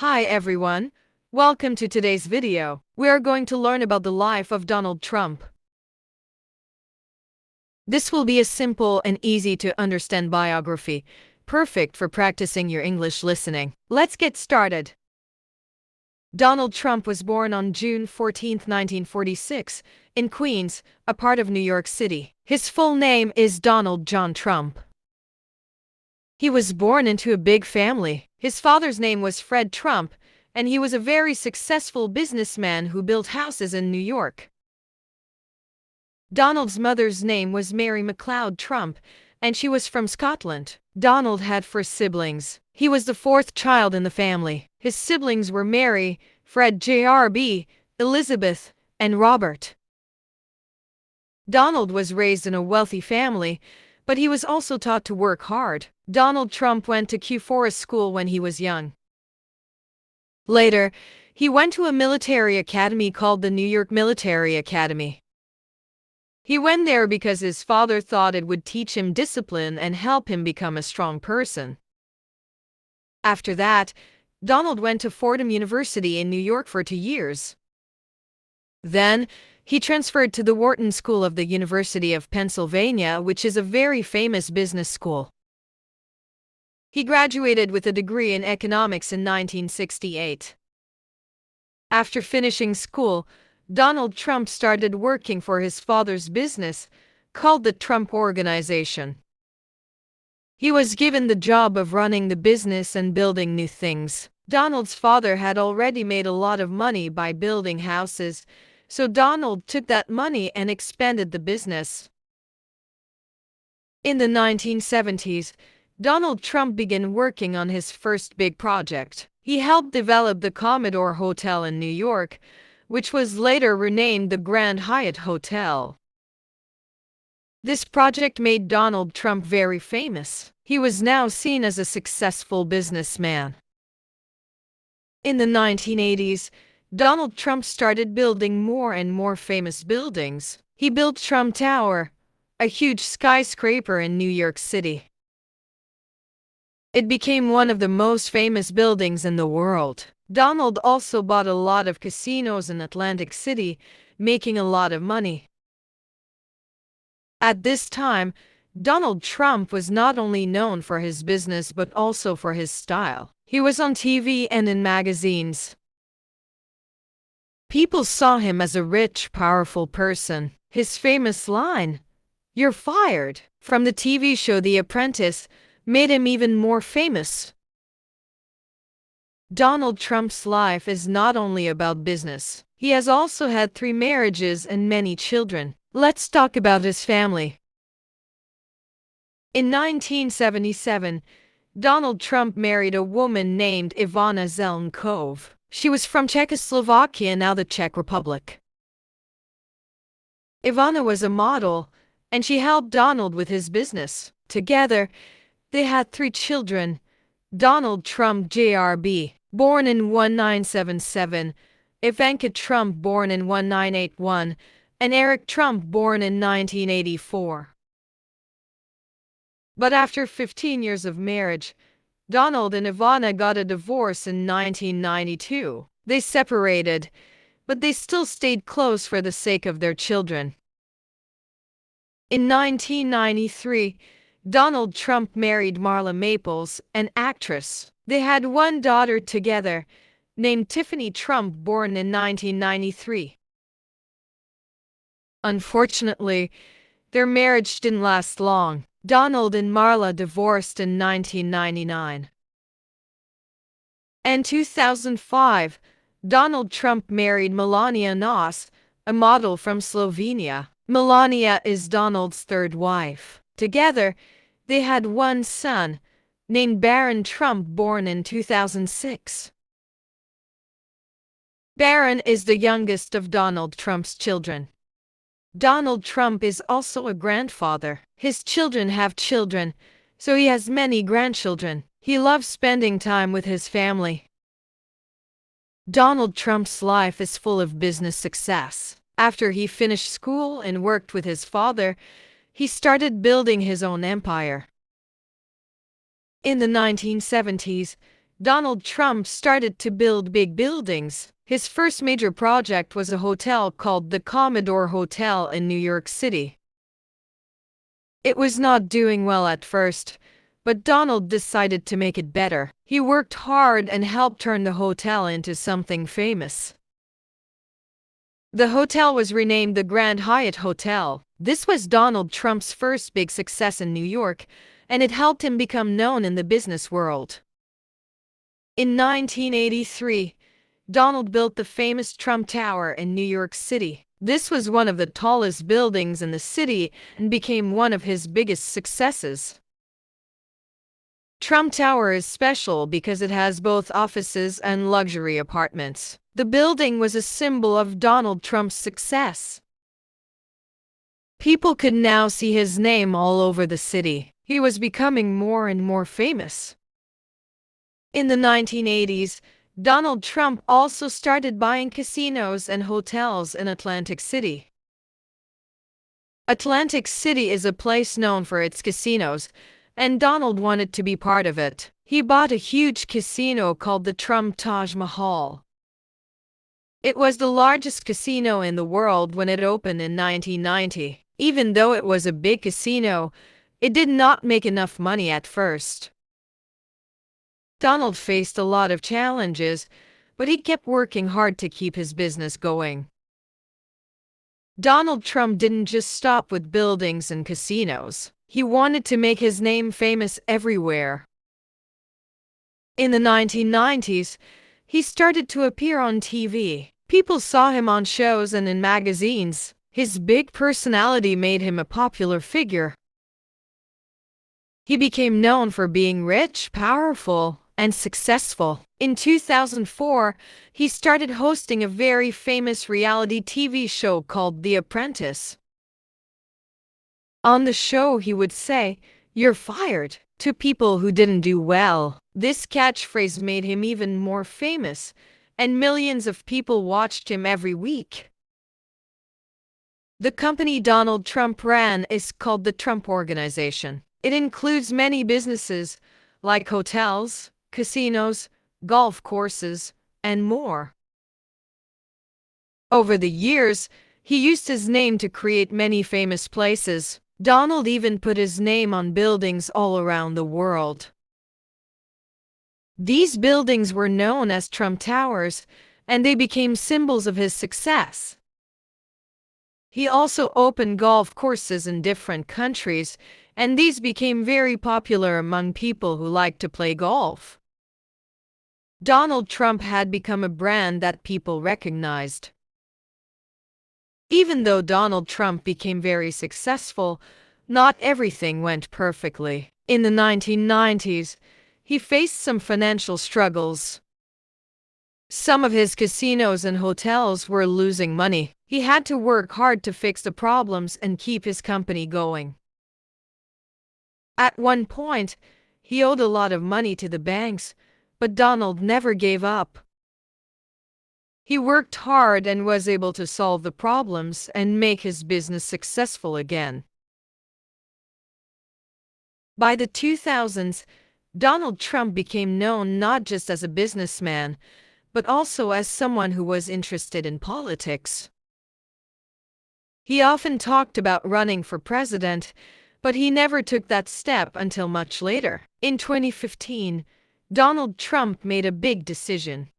Hi everyone, welcome to today's video. We are going to learn about the life of Donald Trump. This will be a simple and easy to understand biography, perfect for practicing your English listening. Let's get started. Donald Trump was born on June 14, 1946, in Queens, a part of New York City. His full name is Donald John Trump. He was born into a big family. His father's name was Fred Trump, and he was a very successful businessman who built houses in New York. Donald's mother's name was Mary MacLeod Trump, and she was from Scotland. Donald had 4 siblings. He was the 4th child in the family. His siblings were Mary, Fred Jr., Elizabeth, and Robert. Donald was raised in a wealthy family, but he was also taught to work hard. Donald Trump went to Forest School when he was young. Later, he went to a military academy called the New York Military Academy. He went there because his father thought it would teach him discipline and help him become a strong person. After that, Donald went to Fordham University in New York for 2 years. Then, he transferred to the Wharton School of the University of Pennsylvania, which is a very famous business school. He graduated with a degree in economics in 1968. After finishing school, Donald Trump started working for his father's business, called the Trump Organization. He was given the job of running the business and building new things. Donald's father had already made a lot of money by building houses, so Donald took that money and expanded the business. In the 1970s, Donald Trump began working on his first big project. He helped develop the Commodore Hotel in New York, which was later renamed the Grand Hyatt Hotel. This project made Donald Trump very famous. He was now seen as a successful businessman. In the 1980s, Donald Trump started building more and more famous buildings. He built Trump Tower, a huge skyscraper in New York City. It became one of the most famous buildings in the world. Donald also bought a lot of casinos in Atlantic City, making a lot of money. At this time, Donald Trump was not only known for his business but also for his style. He was on TV and in magazines. People saw him as a rich, powerful person. His famous line, "You're fired," from the TV show The Apprentice, made him even more famous. Donald Trump's life is not only about business. He has also had 3 marriages and many children. Let's talk about his family. In 1977, Donald Trump married a woman named Ivana Zelnkov. She was from Czechoslovakia, now the Czech Republic. Ivana was a model, and she helped Donald with his business. Together, they had 3 children: Donald Trump Jr., born in 1977, Ivanka Trump, born in 1981, and Eric Trump, born in 1984. But after 15 years of marriage, Donald and Ivana got a divorce in 1992. They separated, but they still stayed close for the sake of their children. In 1993, Donald Trump married Marla Maples, an actress. They had 1 daughter together, named Tiffany Trump, born in 1993. Unfortunately, their marriage didn't last long. Donald and Marla divorced in 1999. In 2005, Donald Trump married Melania Nos, a model from Slovenia. Melania is Donald's 3rd wife. Together, they had 1 son, named Barron Trump, born in 2006. Barron is the youngest of Donald Trump's children. Donald Trump is also a grandfather. His children have children, so he has many grandchildren. He loves spending time with his family. Donald Trump's life is full of business success. After he finished school and worked with his father, he started building his own empire. In the 1970s, Donald Trump started to build big buildings. His first major project was a hotel called the Commodore Hotel in New York City. It was not doing well at first, but Donald decided to make it better. He worked hard and helped turn the hotel into something famous. The hotel was renamed the Grand Hyatt Hotel. This was Donald Trump's first big success in New York, and it helped him become known in the business world. In 1983, Donald built the famous Trump Tower in New York City. This was one of the tallest buildings in the city and became one of his biggest successes. Trump Tower is special because it has both offices and luxury apartments. The building was a symbol of Donald Trump's success. People could now see his name all over the city. He was becoming more and more famous. In the 1980s, Donald Trump also started buying casinos and hotels in Atlantic City. Atlantic City is a place known for its casinos, and Donald wanted to be part of it. He bought a huge casino called the Trump Taj Mahal. It was the largest casino in the world when it opened in 1990. Even though it was a big casino, it did not make enough money at first. Donald faced a lot of challenges, but he kept working hard to keep his business going. Donald Trump didn't just stop with buildings and casinos. He wanted to make his name famous everywhere. In the 1990s, he started to appear on TV. People saw him on shows and in magazines. His big personality made him a popular figure. He became known for being rich, powerful, and successful. In 2004, he started hosting a very famous reality TV show called The Apprentice. On the show, he would say, "You're fired," to people who didn't do well. This catchphrase made him even more famous, and millions of people watched him every week. The company Donald Trump ran is called the Trump Organization. It includes many businesses, like hotels, casinos, golf courses, and more. Over the years, he used his name to create many famous places. Donald even put his name on buildings all around the world. These buildings were known as Trump Towers, and they became symbols of his success. He also opened golf courses in different countries, and these became very popular among people who like to play golf. Donald Trump had become a brand that people recognized. Even though Donald Trump became very successful, not everything went perfectly. In the 1990s, he faced some financial struggles. Some of his casinos and hotels were losing money. He had to work hard to fix the problems and keep his company going. At one point, he owed a lot of money to the banks, but Donald never gave up. He worked hard and was able to solve the problems and make his business successful again. By the 2000s, Donald Trump became known not just as a businessman, but also as someone who was interested in politics. He often talked about running for president, but he never took that step until much later. In 2015, Donald Trump made a big decision.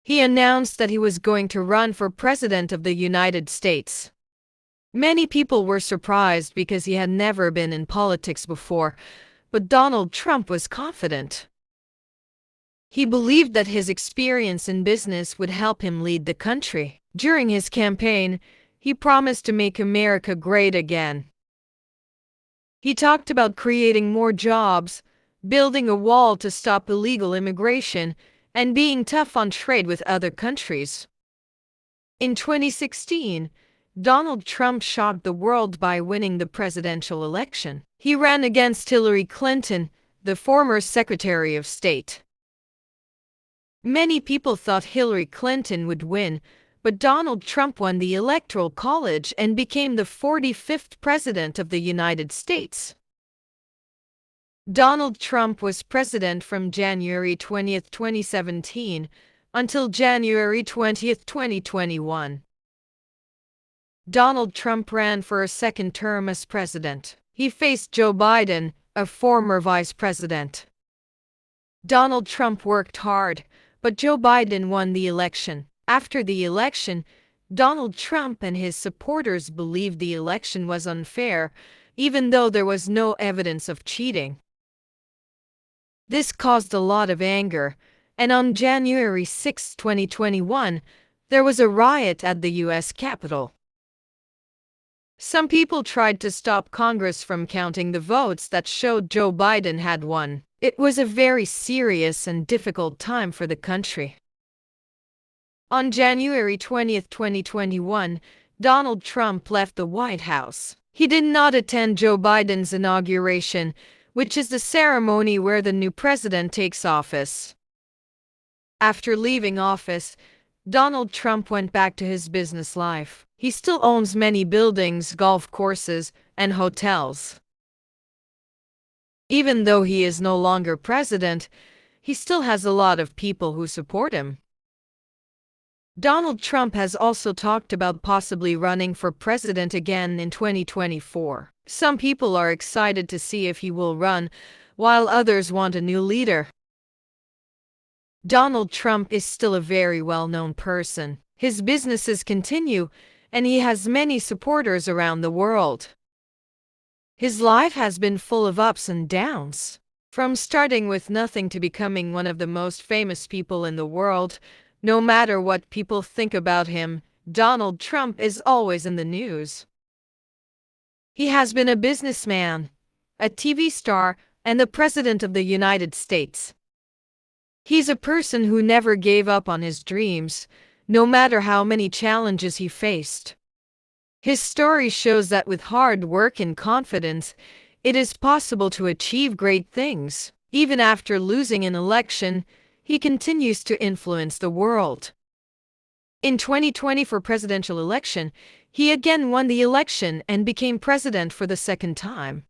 He announced that he was going to run for president of the United States. Many people were surprised because he had never been in politics before, but Donald Trump was confident. He believed that his experience in business would help him lead the country. During his campaign, he promised to make America great again. He talked about creating more jobs, building a wall to stop illegal immigration, and being tough on trade with other countries. In 2016, Donald Trump shocked the world by winning the presidential election. He ran against Hillary Clinton, the former Secretary of State. Many people thought Hillary Clinton would win, but Donald Trump won the Electoral College and became the 45th President of the United States. Donald Trump was president from January 20th, 2017 until January 20th, 2021. Donald Trump ran for a second term as president. He faced Joe Biden, a former vice president. Donald Trump worked hard, but Joe Biden won the election. After the election, Donald Trump and his supporters believed the election was unfair, even though there was no evidence of cheating. This caused a lot of anger, and on January 6, 2021, there was a riot at the U.S. Capitol. Some people tried to stop Congress from counting the votes that showed Joe Biden had won. It was a very serious and difficult time for the country. On January 20th, 2021, Donald Trump left the White House. He did not attend Joe Biden's inauguration, which is the ceremony where the new president takes office. After leaving office, Donald Trump went back to his business life. He still owns many buildings, golf courses, and hotels. Even though he is no longer president, he still has a lot of people who support him. Donald Trump has also talked about possibly running for president again in 2024. Some people are excited to see if he will run, while others want a new leader. Donald Trump is still a very well-known person. His businesses continue, and he has many supporters around the world. His life has been full of ups and downs. From starting with nothing to becoming one of the most famous people in the world, no matter what people think about him, Donald Trump is always in the news. He has been a businessman, a TV star, and the President of the United States. He's a person who never gave up on his dreams, no matter how many challenges he faced. His story shows that with hard work and confidence, it is possible to achieve great things. Even after losing an election, he continues to influence the world. In 2020 for presidential election, he again won the election and became president for the second time.